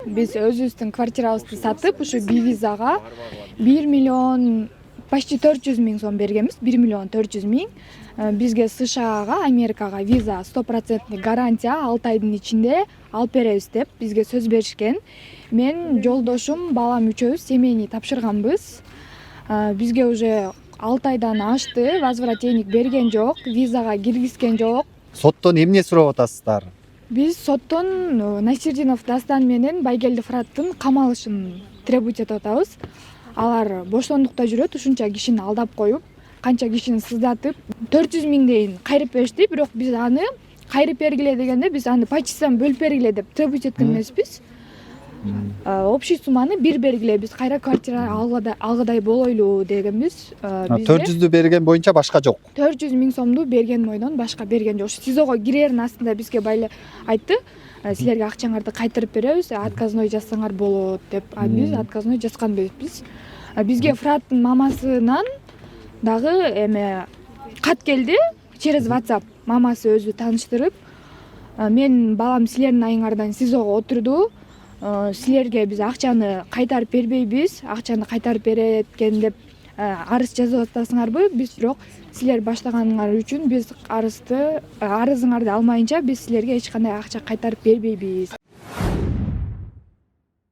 Биз өзүбүздүн квартирабызды сатып, ушу Бивизага 1 миллион почти 400 миң сом бергенбиз. 1 миллион 400 миң. Бизге США, Америкага виза 100% гарантия 6 айдын ичинде алып беребиз деп бизге сөз беришкен. Мен, жолдошум, балам үчөөбүз семейный тапшырганбыз. Бизге уже 6 айдан ашты, возвратийник берген жок, визага киргизген жок. Соттон эмне сурап атасыздар? Биз соттон Насирдинов Дастан менен Байгелди Фыраттын камалышын требовать этип атабыз. Алар бошондукта жүрөт, ушунча кишини алдап коюп, канча кишини сыздатып, 400 миңдейин кайрып беришти, бирок биз аны кайрып бергиле дегенде биз аны почтадан бөлүп бергиле деп требовать эткен эмеспиз. Общий сумманы бир бергиле, биз кайра квартира алгыдай болойлу дегенбиз. 400дү берген боюнча башка жок. 400 миң сомду берген бойдон башка берген жок. СИЗОго кирерин астында бизге байле айтты. Силерге акчаңарды кайтарып беребиз, отказной жазсаңар болот деп. Биз отказной жазган эмеспиз. Бизге Фыраттын мамасынан дагы кат келди через WhatsApp. Мамасы өзү тааныштырып, мен балам силердин айыңардан СИЗОго отурду. Силерге биз акчаны кайтарып бербейбиз, акчаны кайтарып берет экен деп арыз жазып атасыңарбы? Биз бирок силер баштаганыңар үчүн биз арызыңарды алмайынча биз силерге эч кандай акча кайтарып бербейбиз.